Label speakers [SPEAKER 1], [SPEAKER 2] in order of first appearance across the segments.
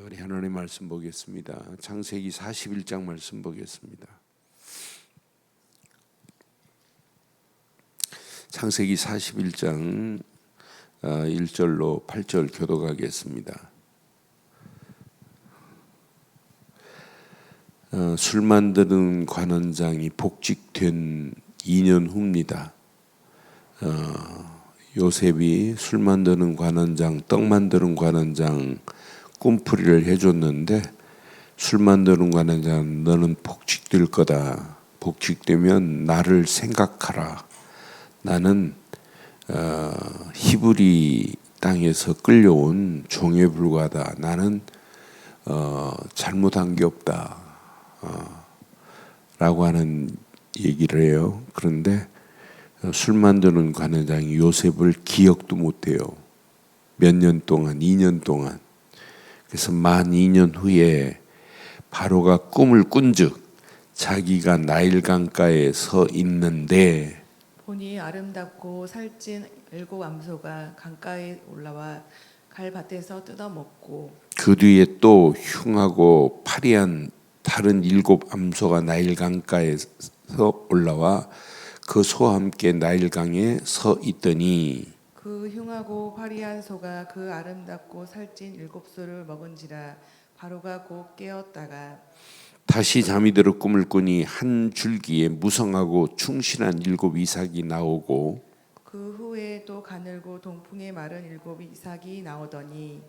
[SPEAKER 1] 우리 하나님 말씀 보겠습니다. 창세기 41장 말씀 보겠습니다. 창세기 41장 1절로 8절 교독하겠습니다. 술 만드는 관원장이 복직된 2년 후입니다. 요셉이 술 만드는 관원장, 떡 만드는 관원장 꿈풀이를 해줬는데, 술 만드는 관원장, 너는 복직될 거다. 복직되면 나를 생각하라. 나는 히브리 땅에서 끌려온 종에 불과하다. 나는 잘못한 게 없다. 라고 하는 얘기를 해요. 그런데 술 만드는 관원장이 요셉을 기억도 못해요. 몇 년 동안, 2년 동안. 그래서 만 2년 후에 바로가 꿈을 꾼즉 자기가 나일 강가에 서 있는데
[SPEAKER 2] 보니 아름답고 살찐 7 암소가 강가에 올라와 갈밭에서 뜯어먹고
[SPEAKER 1] 그 뒤에 또 흉하고 파리한 다른 7 암소가 나일 강가에서 올라와 그 소와 함께 나일 강에 서 있더니
[SPEAKER 2] 그 흉하고 화려한 소가 그 아름답고 살찐 7소를 먹은지라 바로가 곧 깨었다가
[SPEAKER 1] 다시 잠이 들어 꿈을 꾸니 한 줄기에 무성하고 충실한 7 이삭이 나오고
[SPEAKER 2] 그 후에 또 가늘고 동풍에 마른 7 이삭이 나오더니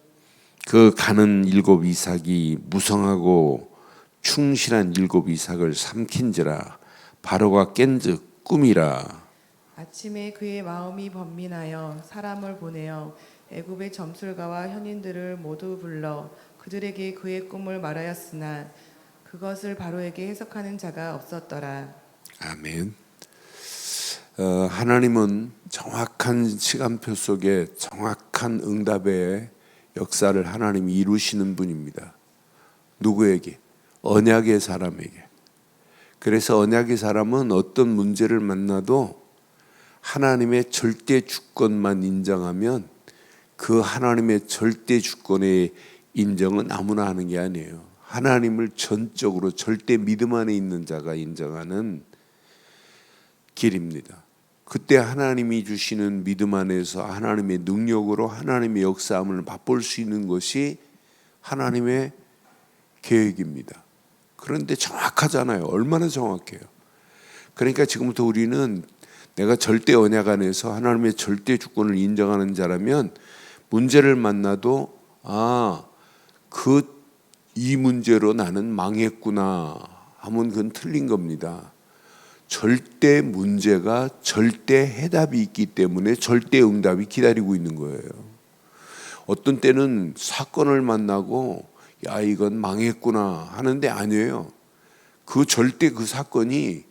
[SPEAKER 1] 그 가는 7 이삭이 무성하고 충실한 7 이삭을 삼킨지라 바로가 깬즉 꿈이라.
[SPEAKER 2] 아침에 그의 마음이 번민하여 사람을 보내어 애굽의 점술가와 현인들을 모두 불러 그들에게 그의 꿈을 말하였으나 그것을 바로에게 해석하는 자가 없었더라.
[SPEAKER 1] 아멘. 하나님은 정확한 시간표 속에 정확한 응답의 역사를 하나님이 이루시는 분입니다. 누구에게? 언약의 사람에게. 그래서 언약의 사람은 어떤 문제를 만나도 하나님의 절대 주권만 인정하면 그 하나님의 절대 주권의 인정은 아무나 하는 게 아니에요. 하나님을 전적으로 절대 믿음 안에 있는 자가 인정하는 길입니다. 그때 하나님이 주시는 믿음 안에서 하나님의 능력으로 하나님의 역사함을 맛볼 수 있는 것이 하나님의 계획입니다. 그런데 정확하잖아요. 얼마나 정확해요. 그러니까 지금부터 우리는 내가 절대 언약 안에서 하나님의 절대 주권을 인정하는 자라면 문제를 만나도 이 문제로 나는 망했구나 하면 그건 틀린 겁니다. 절대 문제가 절대 해답이 있기 때문에 절대 응답이 기다리고 있는 거예요. 어떤 때는 사건을 만나고 야 이건 망했구나 하는데 아니에요. 그 절대 그 사건이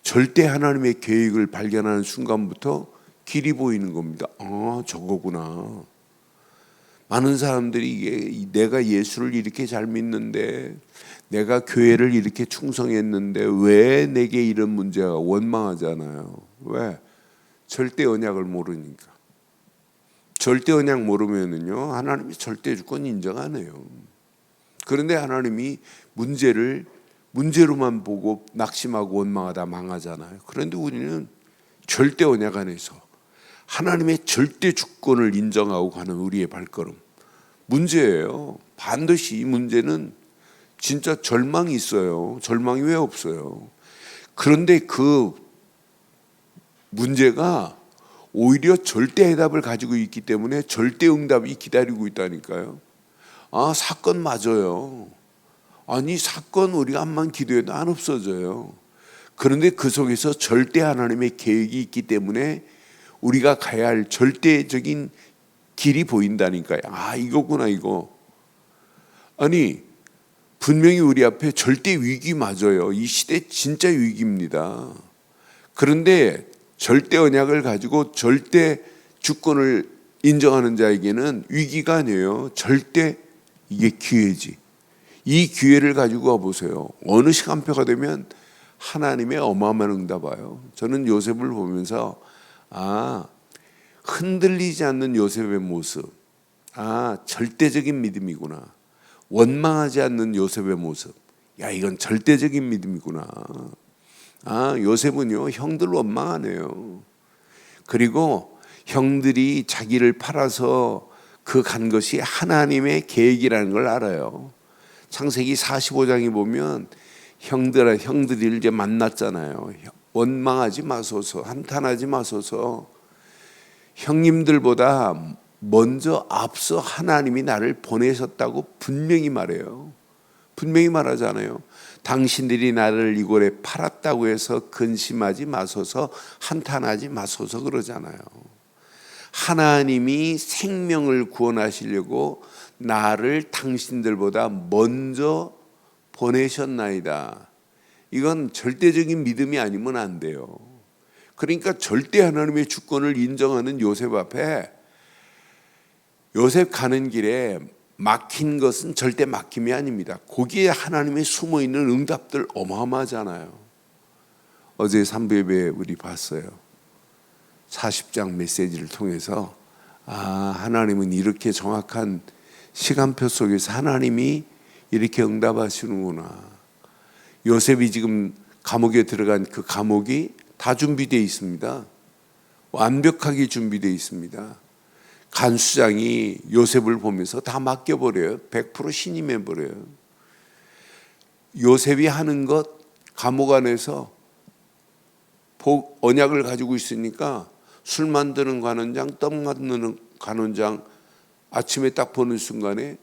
[SPEAKER 1] 절대 하나님의 계획을 발견하는 순간부터 길이 보이는 겁니다. 저거구나. 많은 사람들이 이게 내가 예수를 이렇게 잘 믿는데 내가 교회를 이렇게 충성했는데 왜 내게 이런 문제가 원망하잖아요. 왜? 절대 언약을 모르니까. 절대 언약 모르면은요 하나님이 절대 주권 인정 안 해요. 그런데 하나님이 문제로만 보고 낙심하고 원망하다 망하잖아요. 그런데 우리는 절대 언약 안에서 하나님의 절대 주권을 인정하고 가는 우리의 발걸음. 문제예요. 반드시 이 문제는 진짜 절망이 있어요. 절망이 왜 없어요? 그런데 그 문제가 오히려 절대 해답을 가지고 있기 때문에 절대 응답이 기다리고 있다니까요. 사건 맞아요. 아니 사건 우리가 암만 기도해도 안 없어져요. 그런데 그 속에서 절대 하나님의 계획이 있기 때문에 우리가 가야 할 절대적인 길이 보인다니까요. 이거구나 이거. 아니 분명히 우리 앞에 절대 위기 맞아요. 이 시대 진짜 위기입니다. 그런데 절대 언약을 가지고 절대 주권을 인정하는 자에게는 위기가 아니에요. 절대 이게 기회지. 이 기회를 가지고 와보세요. 어느 시간표가 되면 하나님의 어마어마한 응답 와요. 저는 요셉을 보면서 흔들리지 않는 요셉의 모습, 절대적인 믿음이구나. 원망하지 않는 요셉의 모습. 야, 이건 절대적인 믿음이구나. 아, 요셉은요, 형들 원망하네요. 그리고 형들이 자기를 팔아서 그 간 것이 하나님의 계획이라는 걸 알아요. 창세기 45장에 보면 형들이 이제 만났잖아요. 원망하지 마소서, 한탄하지 마소서. 형님들보다 먼저 앞서 하나님이 나를 보내셨다고 분명히 말해요. 분명히 말하잖아요. 당신들이 나를 이곳에 팔았다고 해서 근심하지 마소서, 한탄하지 마소서 그러잖아요. 하나님이 생명을 구원하시려고 나를 당신들보다 먼저 보내셨나이다. 이건 절대적인 믿음이 아니면 안 돼요. 그러니까 절대 하나님의 주권을 인정하는 요셉 앞에 요셉 가는 길에 막힌 것은 절대 막힘이 아닙니다. 거기에 하나님의 숨어있는 응답들 어마어마하잖아요. 어제 3부예배 우리 봤어요. 40장 메시지를 통해서 하나님은 이렇게 정확한 시간표 속에서 하나님이 이렇게 응답하시는구나. 요셉이 지금 감옥에 들어간 그 감옥이 다 준비되어 있습니다. 완벽하게 준비되어 있습니다. 간수장이 요셉을 보면서 다 맡겨버려요. 100% 신임해버려요. 요셉이 하는 것 감옥 안에서 언약을 가지고 있으니까 술 만드는 관원장, 떡 만드는 관원장 아침에 딱 보는 순간에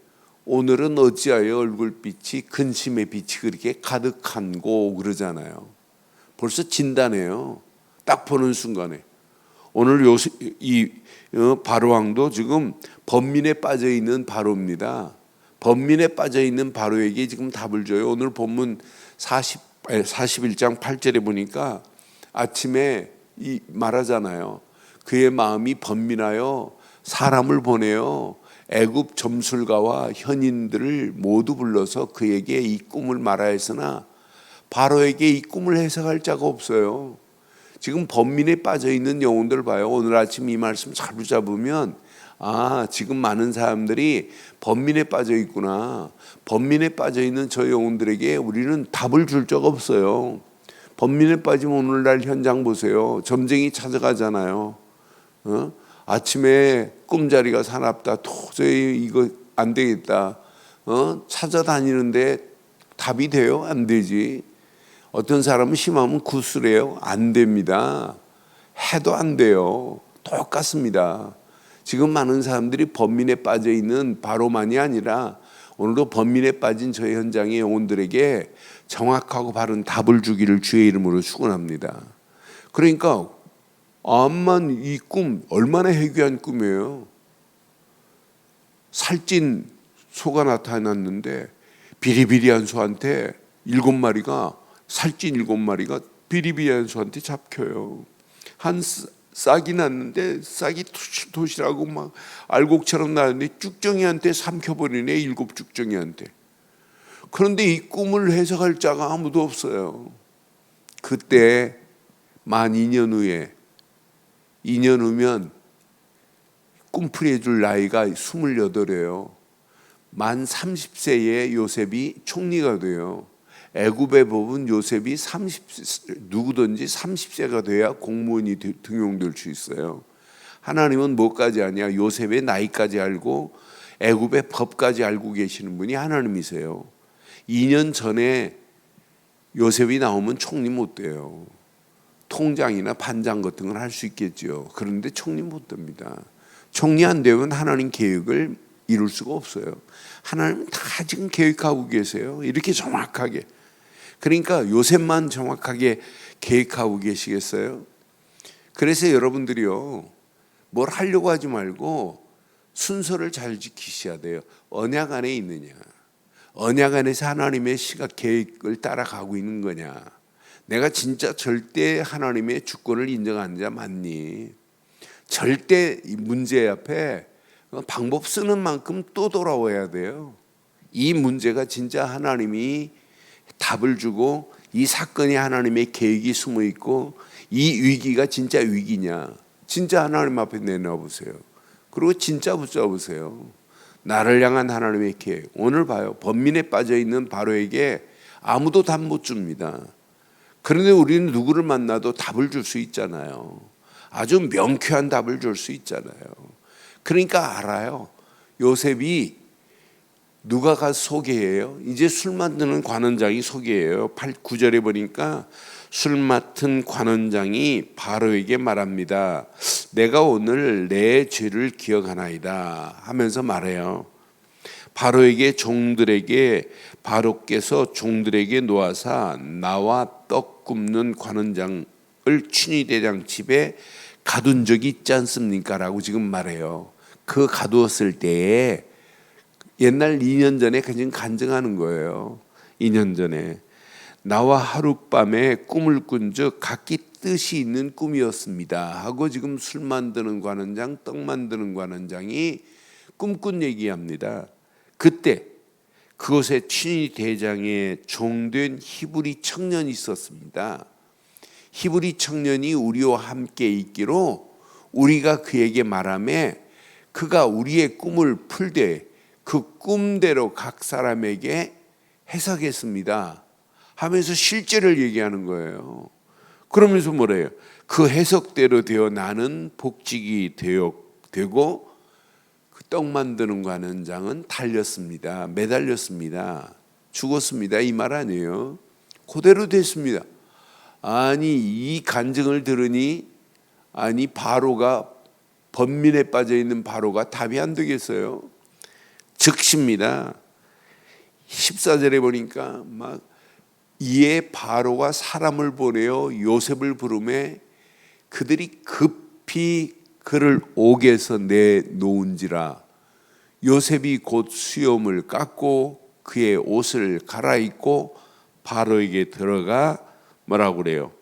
[SPEAKER 1] 오늘은 어찌하여 얼굴빛이 근심의 빛이 그렇게 가득한고 그러잖아요. 벌써 진단해요. 딱 보는 순간에. 오늘 바로왕도 지금 번민에 빠져있는 바로입니다. 번민에 빠져있는 바로에게 지금 답을 줘요. 오늘 본문 41장 8절에 보니까 아침에 말하잖아요. 그의 마음이 번민하여 사람을 보내요. 애굽 점술가와 현인들을 모두 불러서 그에게 이 꿈을 말하였으나 바로에게 이 꿈을 해석할 자가 없어요. 지금 번민에 빠져있는 영혼들 봐요. 오늘 아침 이 말씀 잘 붙잡으면 지금 많은 사람들이 번민에 빠져 있구나. 번민에 빠져 있는 저 영혼들에게 우리는 답을 줄 적 없어요. 번민에 빠지면 오늘날 현장 보세요. 점쟁이 찾아가잖아요. 아침에 꿈자리가 사납다. 도저히 이거 안 되겠다. 찾아다니는데 답이 돼요? 안 되지. 어떤 사람은 심하면 구슬해요. 안 됩니다. 해도 안 돼요. 똑같습니다. 지금 많은 사람들이 번민에 빠져 있는 바로만이 아니라 오늘도 번민에 빠진 저희 현장의 영혼들에게 정확하고 바른 답을 주기를 주의 이름으로 축원합니다. 그러니까 암만 이 꿈 얼마나 해괴한 꿈이에요. 살찐 소가 나타났는데 비리비리한 소한테 7마리가 살찐 7마리가 비리비리한 소한테 잡혀요. 한 싹이 났는데 싹이 도시락하고 막 알곡처럼 나는데 쭉정이한테 삼켜버리네. 7 쭉정이한테. 그런데 이 꿈을 해석할 자가 아무도 없어요. 그때 만 2년 후에 2년 후면 꿈풀이 해줄 나이가 28이에요. 만 30세에 요셉이 총리가 돼요. 애굽의 법은 요셉이 누구든지 30세가 돼야 공무원이 등용될 수 있어요. 하나님은 뭐까지 아냐? 요셉의 나이까지 알고 애굽의 법까지 알고 계시는 분이 하나님이세요. 2년 전에 요셉이 나오면 총리 못 돼요. 통장이나 반장 같은 건 할 수 있겠죠. 그런데 총리 못 됩니다. 총리 안 되면 하나님 계획을 이룰 수가 없어요. 하나님은 다 지금 계획하고 계세요. 이렇게 정확하게. 그러니까 요셉만 정확하게 계획하고 계시겠어요? 그래서 여러분들이요, 뭘 하려고 하지 말고 순서를 잘 지키셔야 돼요. 언약 안에 있느냐, 언약 안에서 하나님의 시각 계획을 따라가고 있는 거냐, 내가 진짜 절대 하나님의 주권을 인정하는 자 맞니? 절대 이 문제 앞에 방법 쓰는 만큼 또 돌아와야 돼요. 이 문제가 진짜 하나님이 답을 주고 이 사건이 하나님의 계획이 숨어 있고 이 위기가 진짜 위기냐, 진짜 하나님 앞에 내놔 보세요. 그리고 진짜 붙잡으세요. 나를 향한 하나님의 계획. 오늘 봐요. 번민에 빠져 있는 바로에게 아무도 답 못 줍니다. 그런데 우리는 누구를 만나도 답을 줄 수 있잖아요. 아주 명쾌한 답을 줄 수 있잖아요. 그러니까 알아요. 요셉이 누가가 소개해요. 이제 술 만드는 관원장이 소개해요. 9절에 보니까 술 맡은 관원장이 바로에게 말합니다. 내가 오늘 내 죄를 기억하나이다 하면서 말해요. 바로에게 종들에게 바로께서 종들에게 놓아사 나와 떡 굽는 관원장을 춘희대장 집에 가둔 적이 있지 않습니까? 라고 지금 말해요. 그 가두었을 때에 옛날 2년 전에 지금 간증하는 거예요. 2년 전에 나와 하룻밤에 꿈을 꾼즉 각기 뜻이 있는 꿈이었습니다 하고 지금 술 만드는 관원장, 떡 만드는 관원장이 꿈꾼 얘기합니다. 그때 그곳에 춘희 대장의 종된 히브리 청년이 있었습니다. 히브리 청년이 우리와 함께 있기로 우리가 그에게 말하며 그가 우리의 꿈을 풀되 그 꿈대로 각 사람에게 해석했습니다 하면서 실제를 얘기하는 거예요. 그러면서 뭐래요? 그 해석대로 되어 나는 복직이 되고 그 떡 만드는 관원장은 달렸습니다. 매달렸습니다. 죽었습니다. 이 말 아니에요. 그대로 됐습니다. 아니 이 간증을 들으니 아니 바로가 번민에 빠져 있는 바로가 답이 안 되겠어요. 즉시입니다. 14절에 보니까 막 이에 바로가 사람을 보내어 요셉을 부르매 그들이 급히 그를 옥에서 내놓은지라 요셉이 곧 수염을 깎고 그의 옷을 갈아입고 바로에게 들어가 뭐라고 그래요?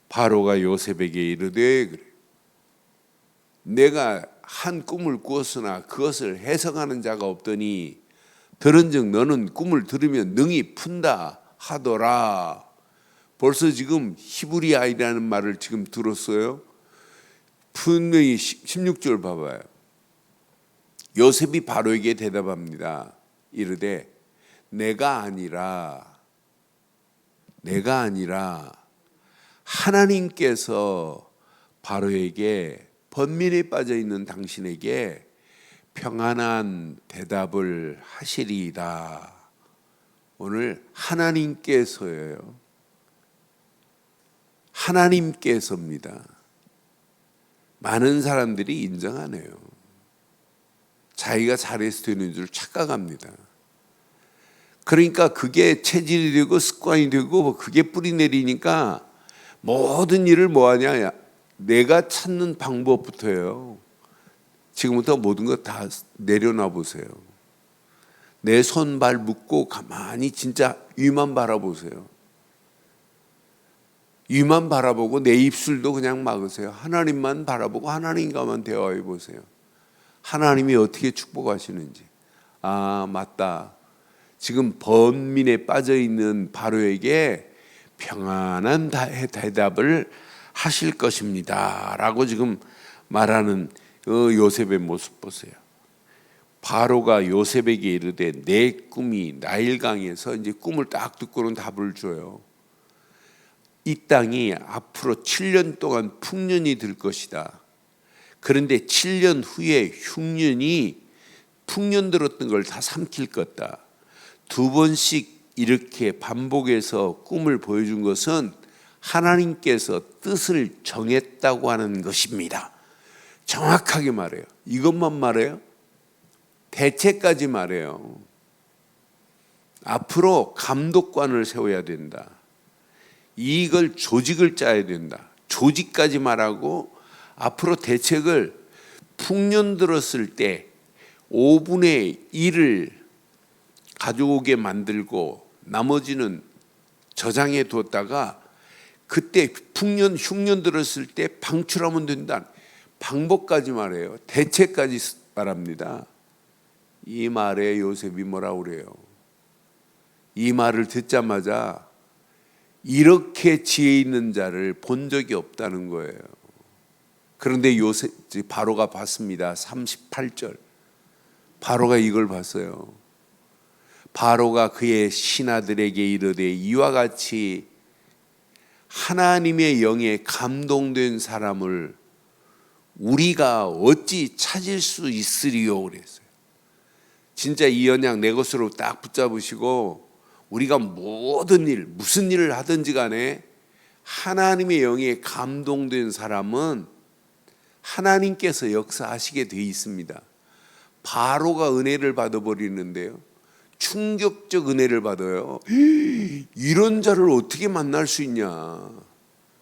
[SPEAKER 1] 바로가 요셉에게 이르되 내가 한 꿈을 꾸었으나 그것을 해석하는 자가 없더니 들은즉 너는 꿈을 들으면 능히 푼다 하더라. 벌써 지금 히브리아이라는 말을 지금 들었어요. 분명히 16절 봐봐요. 요셉이 바로에게 대답합니다. 이르되 내가 아니라 하나님께서 바로에게 번민에 빠져 있는 당신에게 평안한 대답을 하시리이다. 오늘 하나님께서예요. 하나님께서입니다. 많은 사람들이 인정 안 해요. 자기가 잘해서 되는 줄 착각합니다. 그러니까 그게 체질이 되고 습관이 되고 그게 뿌리 내리니까 모든 일을 뭐하냐? 내가 찾는 방법부터예요. 지금부터 모든 거 다 내려놔 보세요. 내 손발 묶고 가만히 진짜 위만 바라보세요. 위만 바라보고 내 입술도 그냥 막으세요. 하나님만 바라보고 하나님과만 대화해 보세요. 하나님이 어떻게 축복하시는지. 아, 맞다. 지금 번민에 빠져 있는 바로에게 평안한 대답을 하실 것입니다 라고 지금 말하는 요셉의 모습 보세요. 바로가 요셉에게 이르되 내 꿈이 나일강에서 이제 꿈을 딱 듣고는 답을 줘요. 이 땅이 앞으로 7년 동안 풍년이 들 것이다. 그런데 7년 후에 흉년이 풍년 들었던 걸 다 삼킬 거다. 두 번씩 이렇게 반복해서 꿈을 보여준 것은 하나님께서 뜻을 정했다고 하는 것입니다. 정확하게 말해요. 이것만 말해요? 대체까지 말해요. 앞으로 감독관을 세워야 된다. 이걸 조직을 짜야 된다. 조직까지 말하고 앞으로 대책을 풍년 들었을 때 5분의 1을 가져오게 만들고 나머지는 저장해 뒀다가 그때 풍년 흉년 들었을 때 방출하면 된다. 방법까지 말해요. 대책까지 말합니다. 이 말에 요셉이 뭐라고 그래요? 이 말을 듣자마자 이렇게 지혜 있는 자를 본 적이 없다는 거예요. 그런데 요셉 바로가 봤습니다. 38절 바로가 이걸 봤어요. 바로가 그의 신하들에게 이르되 이와 같이 하나님의 영에 감동된 사람을 우리가 어찌 찾을 수 있으리요 그랬어요. 진짜 이 언약 내 것으로 딱 붙잡으시고 우리가 모든 일, 무슨 일을 하든지 간에 하나님의 영에 감동된 사람은 하나님께서 역사하시게 돼 있습니다. 바로가 은혜를 받아버리는데요, 충격적 은혜를 받아요. 이런 자를 어떻게 만날 수 있냐.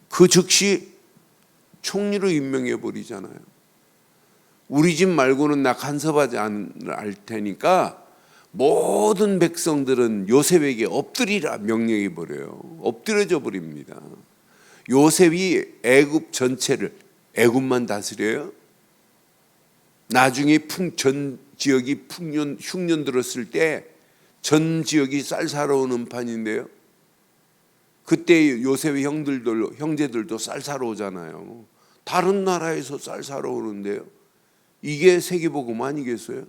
[SPEAKER 1] 그 즉시 총리로 임명해 버리잖아요. 우리 집 말고는 나 간섭하지 않을 테니까 모든 백성들은 요셉에게 엎드리라 명령해 버려요. 엎드려져 버립니다. 요셉이 애굽 전체를, 애굽만 다스려요? 나중에 전 지역이 흉년 들었을 때 전 지역이 쌀 사러 오는 판인데요, 그때 요셉의 형제들도 쌀 사러 오잖아요. 다른 나라에서 쌀 사러 오는데요, 이게 세계복음 아니겠어요?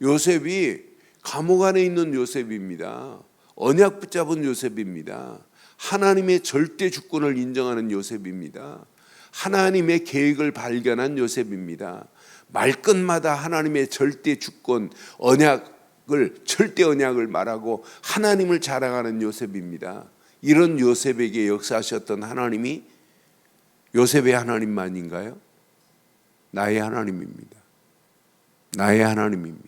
[SPEAKER 1] 요셉이 감옥 안에 있는 요셉입니다. 언약 붙잡은 요셉입니다. 하나님의 절대 주권을 인정하는 요셉입니다. 하나님의 계획을 발견한 요셉입니다. 말끝마다 하나님의 절대 주권, 절대 언약을 말하고 하나님을 자랑하는 요셉입니다. 이런 요셉에게 역사하셨던 하나님이 요셉의 하나님만인가요? 나의 하나님입니다. 나의 하나님입니다.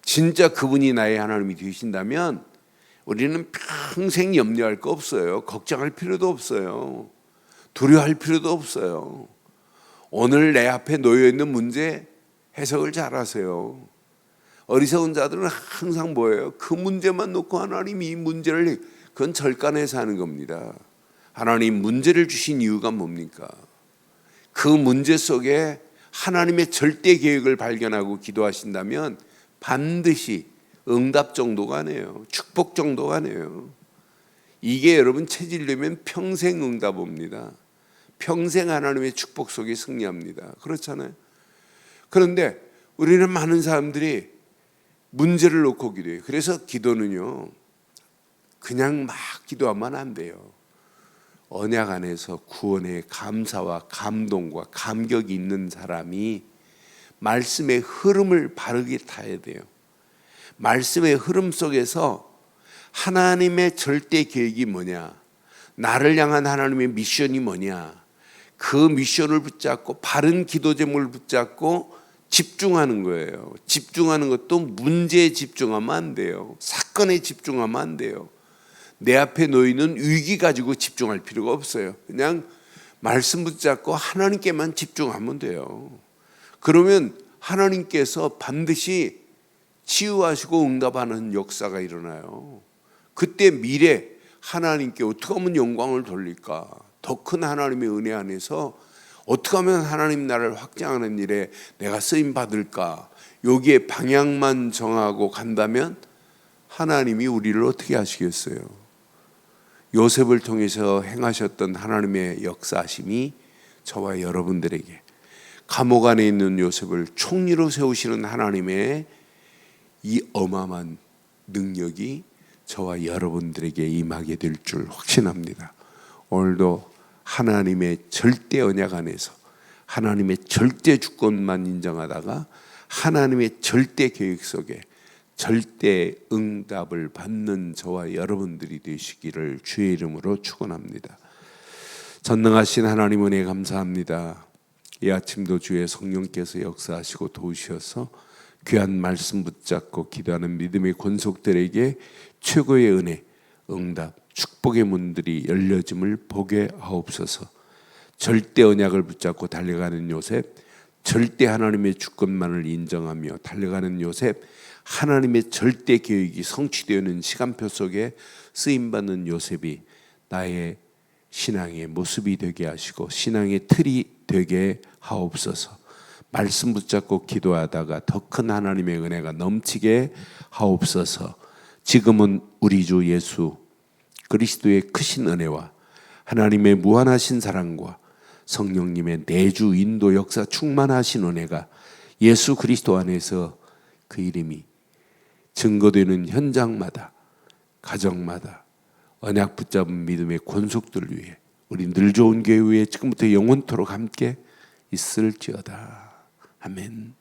[SPEAKER 1] 진짜 그분이 나의 하나님이 되신다면 우리는 평생 염려할 거 없어요. 걱정할 필요도 없어요. 두려워할 필요도 없어요. 오늘 내 앞에 놓여 있는 문제 해석을 잘하세요. 어리석은 자들은 항상 뭐예요? 그 문제만 놓고 하나님이 이 문제를, 그건 절간해서 하는 겁니다. 하나님 문제를 주신 이유가 뭡니까? 그 문제 속에 하나님의 절대 계획을 발견하고 기도하신다면 반드시 응답 정도가 아니에요. 축복 정도가 아니에요. 이게 여러분 체질되면 평생 응답 옵니다. 평생 하나님의 축복 속에 승리합니다. 그렇잖아요. 그런데 우리는 많은 사람들이 문제를 놓고 기도해요. 그래서 기도는요, 그냥 막 기도하면 안 돼요. 언약 안에서 구원의 감사와 감동과 감격이 있는 사람이 말씀의 흐름을 바르게 타야 돼요. 말씀의 흐름 속에서 하나님의 절대 계획이 뭐냐, 나를 향한 하나님의 미션이 뭐냐, 그 미션을 붙잡고 바른 기도 제목을 붙잡고 집중하는 거예요. 집중하는 것도 문제에 집중하면 안 돼요. 사건에 집중하면 안 돼요. 내 앞에 놓이는 위기 가지고 집중할 필요가 없어요. 그냥 말씀 붙잡고 하나님께만 집중하면 돼요. 그러면 하나님께서 반드시 치유하시고 응답하는 역사가 일어나요. 그때 미래 하나님께 어떻게 하면 영광을 돌릴까? 더 큰 하나님의 은혜 안에서 어떻게 하면 하나님 나라를 확장하는 일에 내가 쓰임 받을까? 여기에 방향만 정하고 간다면 하나님이 우리를 어떻게 하시겠어요? 요셉을 통해서 행하셨던 하나님의 역사하심이 저와 여러분들에게, 감옥 안에 있는 요셉을 총리로 세우시는 하나님의 이 어마어마한 능력이 저와 여러분들에게 임하게 될 줄 확신합니다. 오늘도 하나님의 절대 언약 안에서 하나님의 절대 주권만 인정하다가 하나님의 절대 계획 속에 절대 응답을 받는 저와 여러분들이 되시기를 주의 이름으로 축원합니다. 전능하신 하나님 은혜 감사합니다. 이 아침도 주의 성령께서 역사하시고 도우셔서 귀한 말씀 붙잡고 기도하는 믿음의 권속들에게 최고의 은혜, 응답, 축복의 문들이 열려짐을 보게 하옵소서. 절대 언약을 붙잡고 달려가는 요셉, 절대 하나님의 주권만을 인정하며 달려가는 요셉, 하나님의 절대 계획이 성취되는 시간표 속에 쓰임받는 요셉이 나의 신앙의 모습이 되게 하시고 신앙의 틀이 되게 하옵소서. 말씀 붙잡고 기도하다가 더 큰 하나님의 은혜가 넘치게 하옵소서. 지금은 우리 주 예수 그리스도의 크신 은혜와 하나님의 무한하신 사랑과 성령님의 내주 인도 역사 충만하신 은혜가 예수 그리스도 안에서 그 이름이 증거되는 현장마다, 가정마다 언약 붙잡은 믿음의 권속들을 위해 우리 늘 좋은 교회 지금부터 영원토록 함께 있을지어다. 아멘.